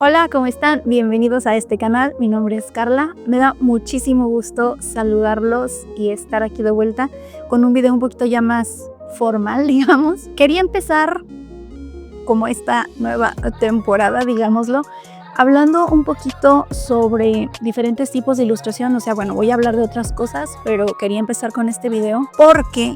Hola, ¿cómo están? Bienvenidos a este canal. Mi nombre es Carla. Me da muchísimo gusto saludarlos y estar aquí de vuelta con un video un poquito ya más formal, digamos. Quería empezar como esta nueva temporada, digámoslo, hablando un poquito sobre diferentes tipos de ilustración. O sea, bueno, voy a hablar de otras cosas, pero quería empezar con este video porque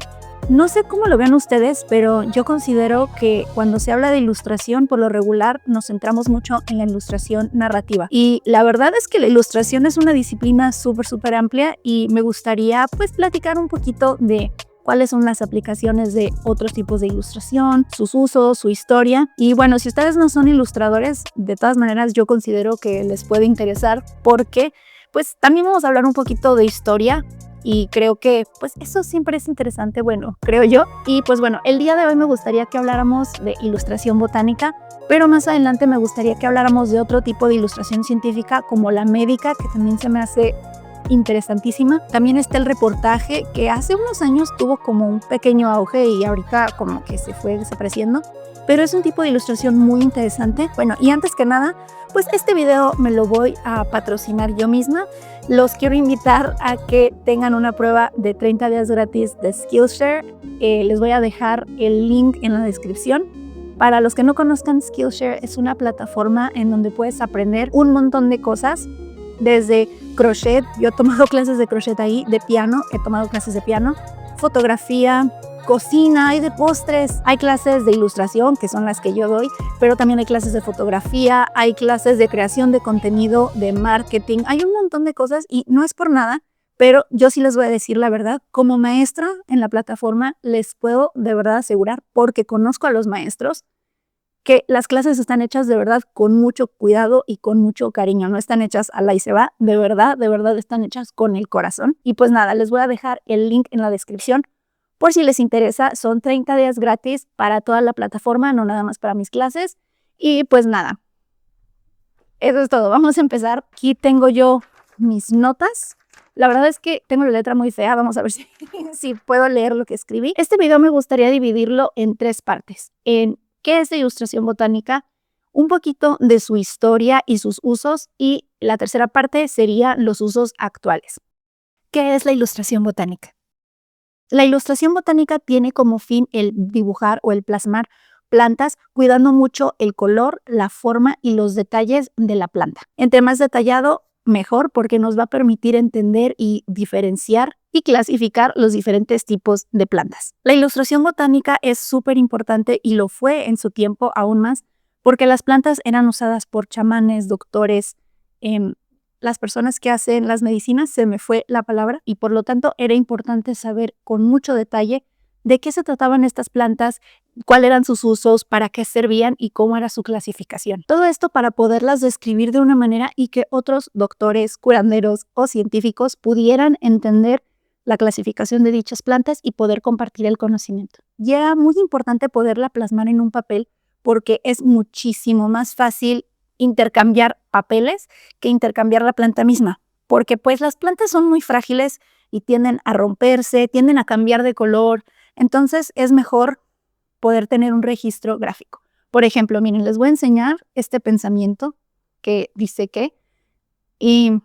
no sé cómo lo vean ustedes, pero yo considero que cuando se habla de ilustración, por lo regular, nos centramos mucho en la ilustración narrativa. Y la verdad es que la ilustración es una disciplina súper amplia y me gustaría pues platicar un poquito de cuáles son las aplicaciones de otros tipos de ilustración, sus usos, su historia. Y bueno, si ustedes no son ilustradores, de todas maneras yo considero que les puede interesar porque pues también vamos a hablar un poquito de historia. Y creo que pues eso siempre es interesante, bueno, creo yo. Y pues bueno, el día de hoy me gustaría que habláramos de ilustración botánica, pero más adelante me gustaría que habláramos de otro tipo de ilustración científica como la médica, que también se me hace interesantísima. También está el reportaje, que hace unos años tuvo como un pequeño auge y ahorita como que se fue desapareciendo, pero es un tipo de ilustración muy interesante. Bueno, y antes que nada, pues este video me lo voy a patrocinar yo misma. Los quiero invitar a que tengan una prueba de 30 días gratis de Skillshare. Les voy a dejar el link en la descripción. Para los que no conozcan, Skillshare es una plataforma en donde puedes aprender un montón de cosas, desde crochet, yo he tomado clases de crochet ahí, de piano, he tomado clases de piano, fotografía, cocina, hay de postres, hay clases de ilustración, que son las que yo doy, pero también hay clases de fotografía, hay clases de creación de contenido, de marketing, hay un montón de cosas y no es por nada, pero yo sí les voy a decir la verdad, como maestra en la plataforma les puedo de verdad asegurar, porque conozco a los maestros, que las clases están hechas de verdad con mucho cuidado y con mucho cariño, no están hechas a la y se va, de verdad están hechas con el corazón. Y pues nada, les voy a dejar el link en la descripción por si les interesa. Son 30 días gratis para toda la plataforma, no nada más para mis clases. Y pues nada, eso es todo, vamos a empezar. Aquí tengo yo mis notas. La verdad es que tengo la letra muy fea, vamos a ver si puedo leer lo que escribí. Este video me gustaría dividirlo en 3 partes. En qué es la ilustración botánica, un poquito de su historia y sus usos, y la tercera parte sería los usos actuales. ¿Qué es la ilustración botánica? La ilustración botánica tiene como fin el dibujar o el plasmar plantas, cuidando mucho el color, la forma y los detalles de la planta. Entre más detallado, mejor, porque nos va a permitir entender y diferenciar y clasificar los diferentes tipos de plantas. La ilustración botánica es súper importante y lo fue en su tiempo aún más, porque las plantas eran usadas por chamanes, doctores, las personas que hacen las medicinas, se me fue la palabra, y por lo tanto era importante saber con mucho detalle de qué se trataban estas plantas, cuáles eran sus usos, para qué servían y cómo era su clasificación. Todo esto para poderlas describir de una manera y que otros doctores, curanderos o científicos pudieran entender la clasificación de dichas plantas y poder compartir el conocimiento. Y era muy importante poderla plasmar en un papel porque es muchísimo más fácil intercambiar papeles que intercambiar la planta misma, porque pues las plantas son muy frágiles y tienden a romperse, tienden a cambiar de color, entonces es mejor poder tener un registro gráfico. Por ejemplo, miren, les voy a enseñar este pensamiento que dice que, y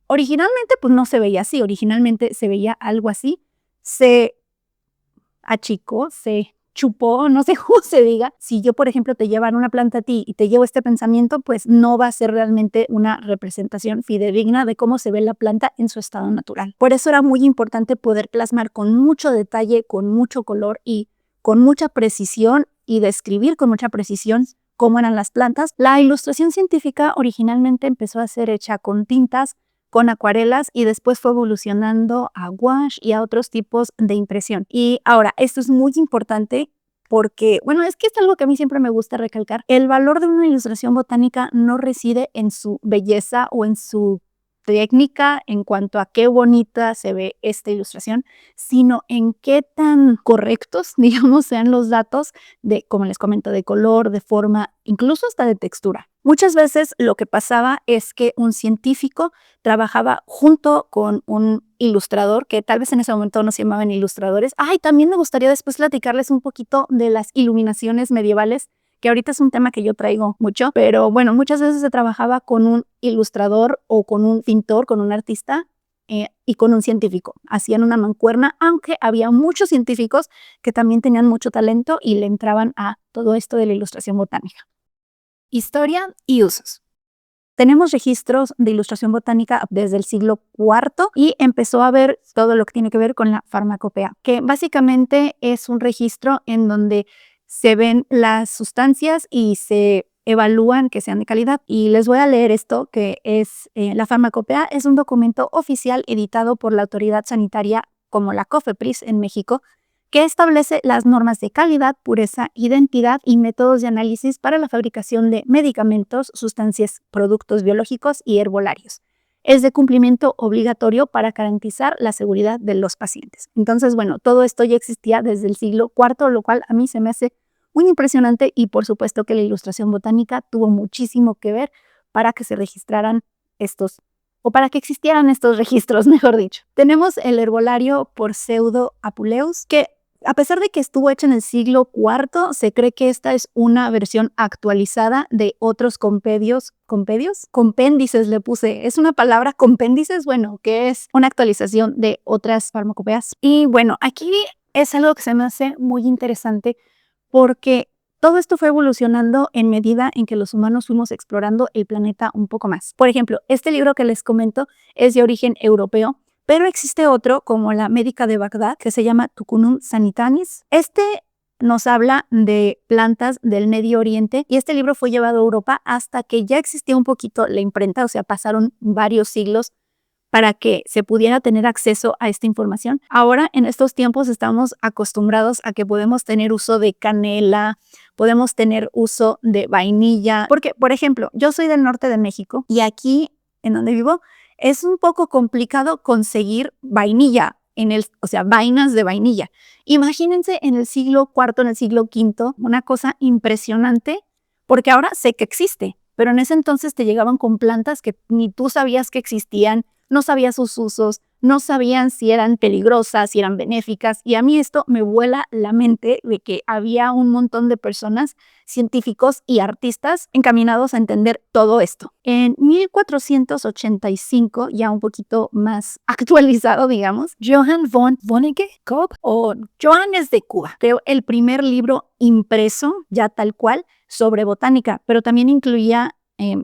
originalmente pues no se veía así, originalmente se veía algo así, se achicó, se chupó, no sé cómo se diga. Si yo, por ejemplo, te llevan una planta a ti y te llevo este pensamiento, pues no va a ser realmente una representación fidedigna de cómo se ve la planta en su estado natural. Por eso era muy importante poder plasmar con mucho detalle, con mucho color y con mucha precisión y describir con mucha precisión cómo eran las plantas. La ilustración científica originalmente empezó a ser hecha con tintas, con acuarelas, y después fue evolucionando a gouache y a otros tipos de impresión. Y ahora, esto es muy importante porque, bueno, es que es algo que a mí siempre me gusta recalcar. El valor de una ilustración botánica no reside en su belleza o en su técnica en cuanto a qué bonita se ve esta ilustración, sino en qué tan correctos, digamos, sean los datos de, como les comento, de color, de forma, incluso hasta de textura. Muchas veces lo que pasaba es que un científico trabajaba junto con un ilustrador, que tal vez en ese momento no se llamaban ilustradores. Ay, también me gustaría después platicarles un poquito de las iluminaciones medievales, que ahorita es un tema que yo traigo mucho, pero bueno, muchas veces se trabajaba con un ilustrador o con un pintor, con un artista y con un científico. Hacían una mancuerna, aunque había muchos científicos que también tenían mucho talento y le entraban a todo esto de la ilustración botánica. Historia y usos. Tenemos registros de ilustración botánica desde el siglo IV y empezó a haber todo lo que tiene que ver con la farmacopea, que básicamente es un registro en donde se ven las sustancias y se evalúan que sean de calidad. Y les voy a leer esto, que es la farmacopea es un documento oficial editado por la autoridad sanitaria como la COFEPRIS en México, que establece las normas de calidad, pureza, identidad y métodos de análisis para la fabricación de medicamentos, sustancias, productos biológicos y herbolarios. Es de cumplimiento obligatorio para garantizar la seguridad de los pacientes. Entonces, bueno, todo esto ya existía desde el siglo IV, lo cual a mí se me hace muy impresionante y por supuesto que la ilustración botánica tuvo muchísimo que ver para que se registraran estos o para que existieran estos registros, mejor dicho. Tenemos el herbolario por Pseudo Apuleius, que a pesar de que estuvo hecha en el siglo IV, se cree que esta es una versión actualizada de otros compéndices le puse. Es una palabra compéndices, bueno, que es una actualización de otras farmacopeas. Y bueno, aquí es algo que se me hace muy interesante porque todo esto fue evolucionando en medida en que los humanos fuimos explorando el planeta un poco más. Por ejemplo, este libro que les comento es de origen europeo, pero existe otro, como la Médica de Bagdad, que se llama Tucunum Sanitanis. Este nos habla de plantas del Medio Oriente y este libro fue llevado a Europa hasta que ya existía un poquito la imprenta, o sea, pasaron varios siglos para que se pudiera tener acceso a esta información. Ahora, en estos tiempos, estamos acostumbrados a que podemos tener uso de canela, podemos tener uso de vainilla, porque, por ejemplo, yo soy del norte de México y aquí, en donde vivo, es un poco complicado conseguir vainilla, o sea, vainas de vainilla. Imagínense en el siglo IV, en el siglo V, una cosa impresionante, porque ahora sé que existe, pero en ese entonces te llegaban con plantas que ni tú sabías que existían, no sabías sus usos, no sabían si eran peligrosas, si eran benéficas, y a mí esto me vuela la mente de que había un montón de personas, científicos y artistas encaminados a entender todo esto. En 1485, ya un poquito más actualizado, digamos, Johann von Vonnegut, o Johann es de Cuba, creó el primer libro impreso, ya tal cual, sobre botánica, pero también incluía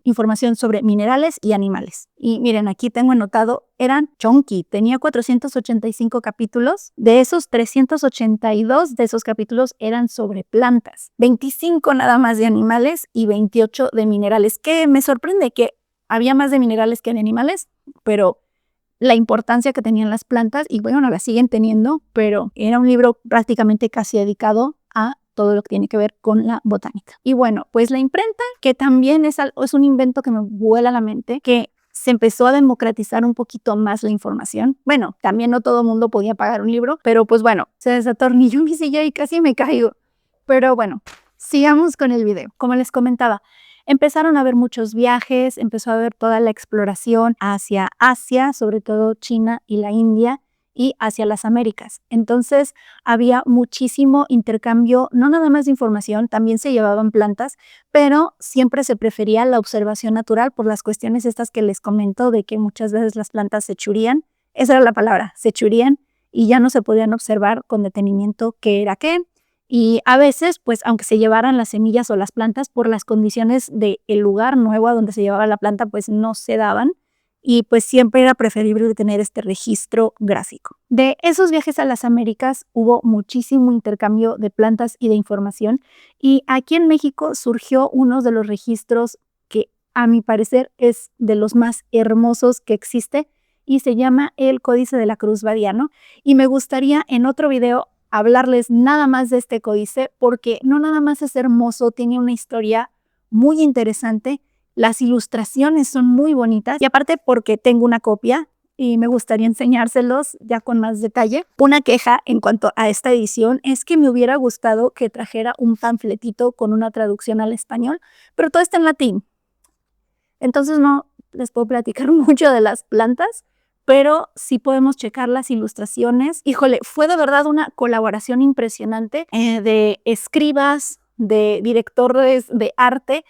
información sobre minerales y animales. Y miren, aquí tengo anotado, eran chonky, tenía 485 capítulos, de esos 382 de esos capítulos eran sobre plantas, 25 nada más de animales y 28 de minerales, que me sorprende que había más de minerales que de animales, pero la importancia que tenían las plantas, y bueno, la siguen teniendo, pero era un libro prácticamente casi dedicado a todo lo que tiene que ver con la botánica. Y bueno, pues la imprenta, que también es un invento que me vuela la mente, que se empezó a democratizar un poquito más la información. Bueno, también no todo el mundo podía pagar un libro, pero pues bueno, se desatornilló mi silla y casi me caigo. Pero bueno, sigamos con el video. Como les comentaba, empezaron a haber muchos viajes, empezó a haber toda la exploración hacia Asia, sobre todo China y la India, y hacia las Américas. Entonces había muchísimo intercambio, no nada más de información, también se llevaban plantas, pero siempre se prefería la observación natural por las cuestiones estas que les comento de que muchas veces las plantas se churían, esa era la palabra, se churían y ya no se podían observar con detenimiento qué era qué. Y a veces, pues aunque se llevaran las semillas o las plantas, por las condiciones del lugar nuevo a donde se llevaba la planta, pues no se daban. Y pues siempre era preferible tener este registro gráfico. De esos viajes a las Américas hubo muchísimo intercambio de plantas y de información, y aquí en México surgió uno de los registros que a mi parecer es de los más hermosos que existe y se llama el Códice de la Cruz Badiano, y me gustaría en otro video hablarles nada más de este códice porque no nada más es hermoso, tiene una historia muy interesante. Las ilustraciones son muy bonitas y aparte porque tengo una copia y me gustaría enseñárselos ya con más detalle. Una queja en cuanto a esta edición es que me hubiera gustado que trajera un panfletito con una traducción al español, pero todo está en latín. Entonces no les puedo platicar mucho de las plantas, pero sí podemos checar las ilustraciones. Híjole, fue de verdad una colaboración impresionante de escribas, de directores de arte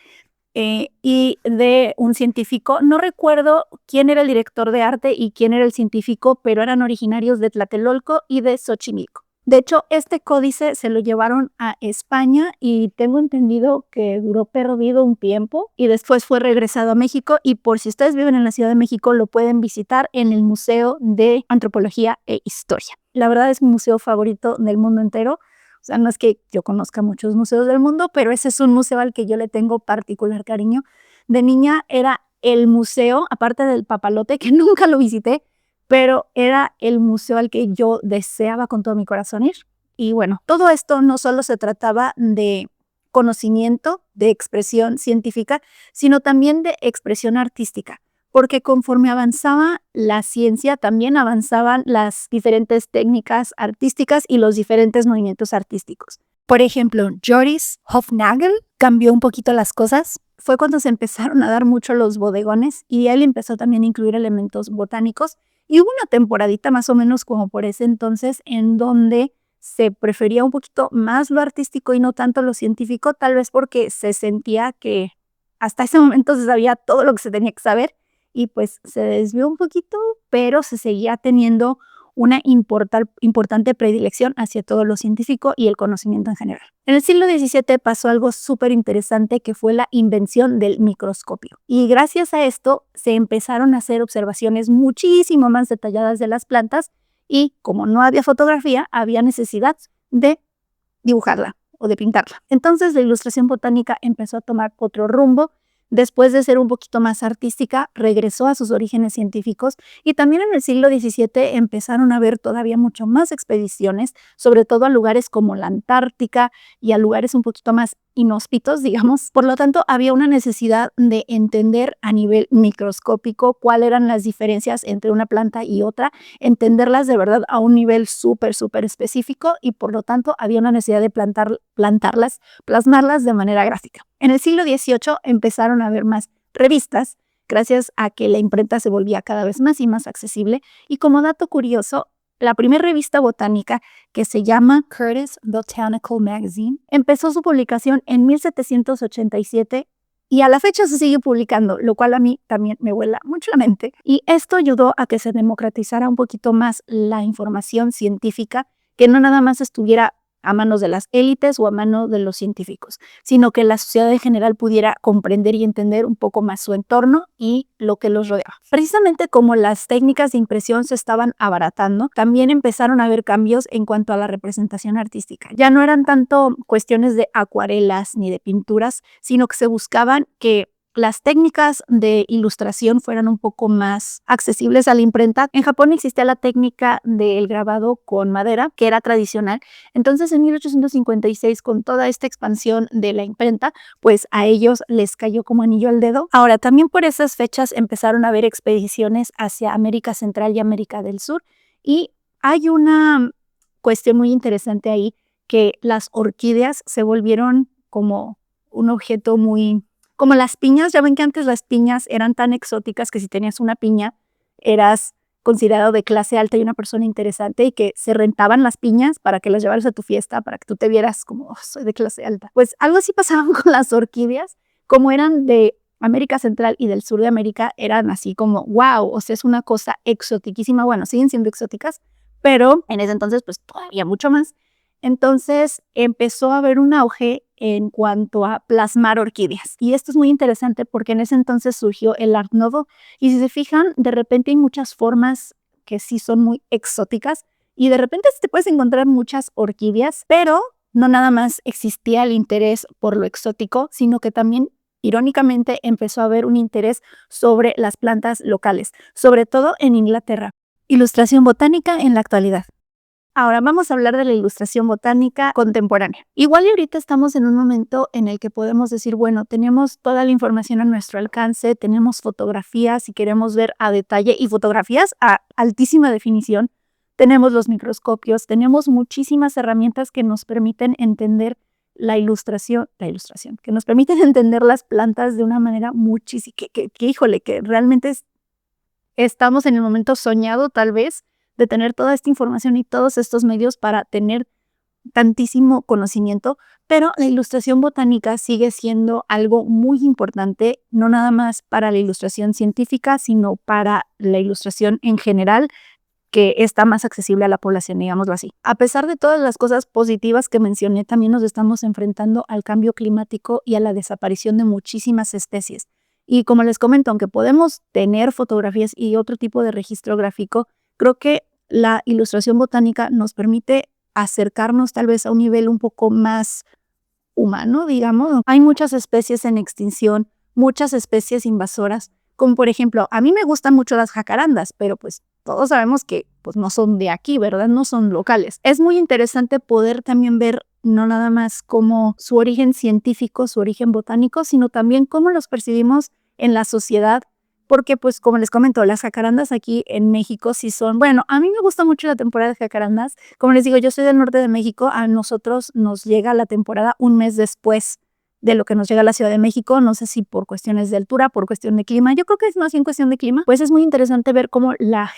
y de un científico. No recuerdo quién era el director de arte y quién era el científico, pero eran originarios de Tlatelolco y de Xochimilco. De hecho, este códice se lo llevaron a España y tengo entendido que duró perdido un tiempo y después fue regresado a México, y por si ustedes viven en la Ciudad de México lo pueden visitar en el Museo de Antropología e Historia. La verdad es mi museo favorito del mundo entero. O sea, no es que yo conozca muchos museos del mundo, pero ese es un museo al que yo le tengo particular cariño. De niña era el museo, aparte del Papalote, que nunca lo visité, pero era el museo al que yo deseaba con todo mi corazón ir. Y bueno, todo esto no solo se trataba de conocimiento, de expresión científica, sino también de expresión artística, porque conforme avanzaba la ciencia, también avanzaban las diferentes técnicas artísticas y los diferentes movimientos artísticos. Por ejemplo, Joris Hofnagel cambió un poquito las cosas. Fue cuando se empezaron a dar mucho los bodegones y él empezó también a incluir elementos botánicos. Y hubo una temporadita más o menos como por ese entonces en donde se prefería un poquito más lo artístico y no tanto lo científico, tal vez porque se sentía que hasta ese momento se sabía todo lo que se tenía que saber y pues se desvió un poquito, pero se seguía teniendo una importante predilección hacia todo lo científico y el conocimiento en general. En el siglo XVII pasó algo súper interesante, que fue la invención del microscopio. Y gracias a esto se empezaron a hacer observaciones muchísimo más detalladas de las plantas y como no había fotografía, había necesidad de dibujarla o de pintarla. Entonces la ilustración botánica empezó a tomar otro rumbo. Después de ser un poquito más artística, regresó a sus orígenes científicos y también en el siglo XVII empezaron a haber todavía mucho más expediciones, sobre todo a lugares como la Antártica y a lugares un poquito más inhóspitos, digamos. Por lo tanto, había una necesidad de entender a nivel microscópico cuáles eran las diferencias entre una planta y otra, entenderlas de verdad a un nivel súper específico, y por lo tanto había una necesidad de plantarlas, plasmarlas de manera gráfica. En el siglo XVIII empezaron a haber más revistas, gracias a que la imprenta se volvía cada vez más y más accesible. Y como dato curioso, la primera revista botánica, que se llama Curtis Botanical Magazine, empezó su publicación en 1787 y a la fecha se sigue publicando, lo cual a mí también me vuela mucho la mente. Y esto ayudó a que se democratizara un poquito más la información científica, que no nada más estuviera a manos de las élites o a manos de los científicos, sino que la sociedad en general pudiera comprender y entender un poco más su entorno y lo que los rodeaba. Precisamente como las técnicas de impresión se estaban abaratando, también empezaron a haber cambios en cuanto a la representación artística. Ya no eran tanto cuestiones de acuarelas ni de pinturas, sino que se buscaban que las técnicas de ilustración fueran un poco más accesibles a la imprenta. En Japón existía la técnica del grabado con madera, que era tradicional. Entonces, en 1856, con toda esta expansión de la imprenta, pues a ellos les cayó como anillo al dedo. Ahora, también por esas fechas empezaron a haber expediciones hacia América Central y América del Sur. Y hay una cuestión muy interesante ahí, que las orquídeas se volvieron como un objeto muy... Como las piñas, ya ven que antes las piñas eran tan exóticas que si tenías una piña eras considerado de clase alta y una persona interesante, y que se rentaban las piñas para que las llevaras a tu fiesta, para que tú te vieras como, oh, soy de clase alta. Pues algo así pasaba con las orquídeas, como eran de América Central y del sur de América, eran así como, wow, o sea, es una cosa exotiquísima. Bueno, siguen siendo exóticas, pero en ese entonces pues todavía mucho más. Entonces empezó a haber un auge en cuanto a plasmar orquídeas. Y esto es muy interesante porque en ese entonces surgió el Art Nouveau. Y si se fijan, de repente hay muchas formas que sí son muy exóticas y de repente te puedes encontrar muchas orquídeas, pero no nada más existía el interés por lo exótico, sino que también, irónicamente, empezó a haber un interés sobre las plantas locales, sobre todo en Inglaterra. Ilustración botánica en la actualidad. Ahora vamos a hablar de la ilustración botánica contemporánea. Igual y ahorita estamos en un momento en el que podemos decir, bueno, tenemos toda la información a nuestro alcance, tenemos fotografías si queremos ver a detalle, y fotografías a altísima definición, tenemos los microscopios, tenemos muchísimas herramientas que nos permiten entender la ilustración, que nos permiten entender las plantas de una manera muchísima, híjole, que realmente estamos en el momento soñado tal vez, de tener toda esta información y todos estos medios para tener tantísimo conocimiento, pero la ilustración botánica sigue siendo algo muy importante, no nada más para la ilustración científica, sino para la ilustración en general, que está más accesible a la población, digámoslo así. A pesar de todas las cosas positivas que mencioné, también nos estamos enfrentando al cambio climático y a la desaparición de muchísimas especies. Y como les comento, aunque podemos tener fotografías y otro tipo de registro gráfico, creo que la ilustración botánica nos permite acercarnos tal vez a un nivel un poco más humano, digamos. Hay muchas especies en extinción, muchas especies invasoras, como por ejemplo, a mí me gustan mucho las jacarandas, pero pues todos sabemos que pues no son de aquí, ¿verdad? No son locales. Es muy interesante poder también ver no nada más como su origen científico, su origen botánico, sino también cómo los percibimos en la sociedad, porque pues como les comento, las jacarandas aquí en México sí son, bueno, a mí me gusta mucho la temporada de jacarandas. Como les digo, yo soy del norte de México, a nosotros nos llega la temporada un mes después de lo que nos llega a la Ciudad de México, no sé si por cuestiones de altura, por cuestión de clima, yo creo que es más bien cuestión de clima, pues es muy interesante ver cómo la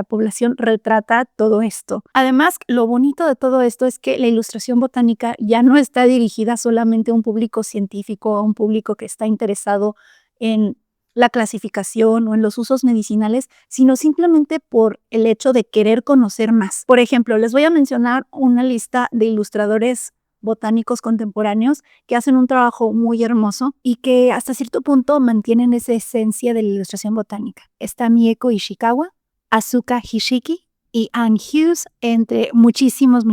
población retrata todo esto. Además, lo bonito de todo esto es que la ilustración botánica ya no está dirigida solamente a un público científico, a un público que está interesado en la clasificación o en los usos medicinales, sino simplemente por el hecho de querer conocer más. Por ejemplo, les voy a mencionar una lista de ilustradores botánicos contemporáneos que hacen un trabajo muy hermoso y que hasta cierto punto mantienen esa esencia de la ilustración botánica. Está Mieko Ishikawa, Asuka Hishiki y Anne Hughes, entre muchísimos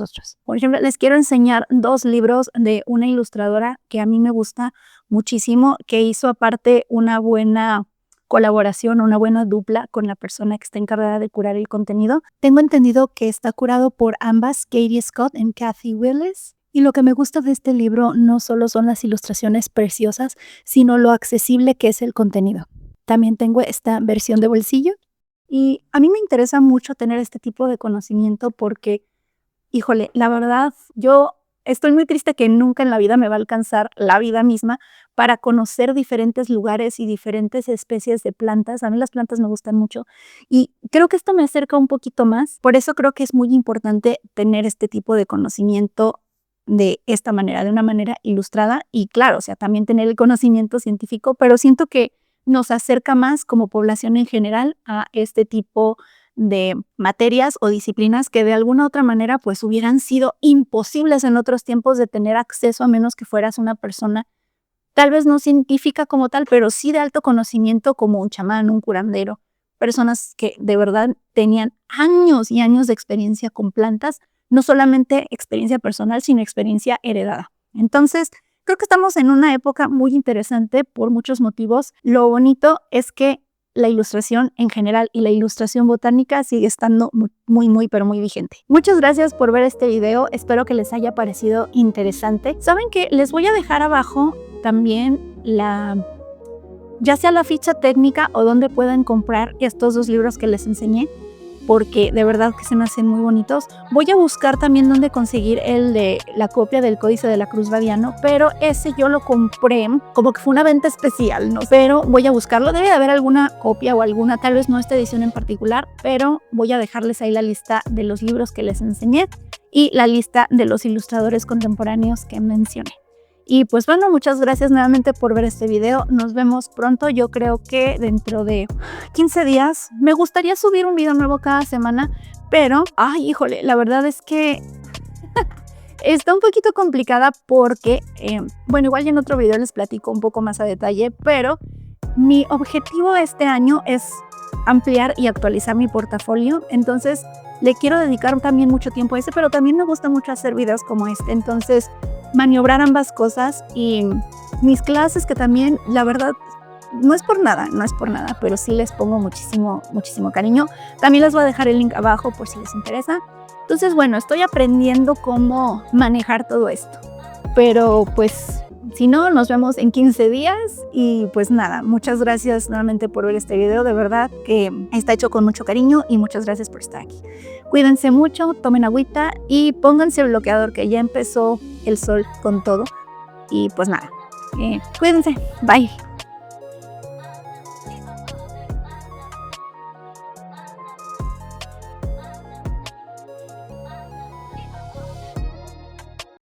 otros. Por ejemplo, les quiero enseñar 2 libros de una ilustradora que a mí me gusta muchísimo, que hizo aparte una buena colaboración, una buena dupla con la persona que está encargada de curar el contenido. Tengo entendido que está curado por ambas, Katie Scott y Kathy Willis. Y lo que me gusta de este libro no solo son las ilustraciones preciosas, sino lo accesible que es el contenido. También tengo esta versión de bolsillo. Y a mí me interesa mucho tener este tipo de conocimiento porque, híjole, la verdad, yo estoy muy triste que nunca en la vida me va a alcanzar la vida misma para conocer diferentes lugares y diferentes especies de plantas. A mí las plantas me gustan mucho y creo que esto me acerca un poquito más. Por eso creo que es muy importante tener este tipo de conocimiento de esta manera, de una manera ilustrada y claro, o sea, también tener el conocimiento científico, pero siento que nos acerca más como población en general a este tipo de materias o disciplinas que de alguna otra manera pues hubieran sido imposibles en otros tiempos de tener acceso a menos que fueras una persona tal vez no científica como tal, pero sí de alto conocimiento como un chamán, un curandero, personas que de verdad tenían años y años de experiencia con plantas, no solamente experiencia personal, sino experiencia heredada. Entonces, creo que estamos en una época muy interesante por muchos motivos. Lo bonito es que la ilustración en general y la ilustración botánica sigue estando pero muy vigente. Muchas gracias por ver este video, espero que les haya parecido interesante. Saben que les voy a dejar abajo también ya sea la ficha técnica o donde puedan comprar estos 2 libros que les enseñé, porque de verdad que se me hacen muy bonitos. Voy a buscar también dónde conseguir la copia del Códice de la Cruz Badiano, pero ese yo lo compré como que fue una venta especial, ¿no? Pero voy a buscarlo, debe de haber alguna copia o alguna, tal vez no esta edición en particular, pero voy a dejarles ahí la lista de los libros que les enseñé y la lista de los ilustradores contemporáneos que mencioné. Y pues bueno, muchas gracias nuevamente por ver este video. Nos vemos pronto. Yo creo que dentro de 15 días me gustaría subir un video nuevo cada semana, pero, ay, híjole, la verdad es que está un poquito complicada porque, bueno, igual ya en otro video les platico un poco más a detalle, pero mi objetivo este año es ampliar y actualizar mi portafolio. Entonces, le quiero dedicar también mucho tiempo a ese, pero también me gusta mucho hacer videos como este. Entonces, maniobrar ambas cosas y mis clases que también, la verdad, no es por nada, pero sí les pongo muchísimo cariño. También les voy a dejar el link abajo por si les interesa. Entonces, bueno, estoy aprendiendo cómo manejar todo esto. Pero pues, si no, nos vemos en 15 días y pues nada, muchas gracias nuevamente por ver este video. De verdad que está hecho con mucho cariño y muchas gracias por estar aquí. Cuídense mucho, tomen agüita y pónganse bloqueador que ya empezó el sol con todo. Y pues nada, cuídense, bye.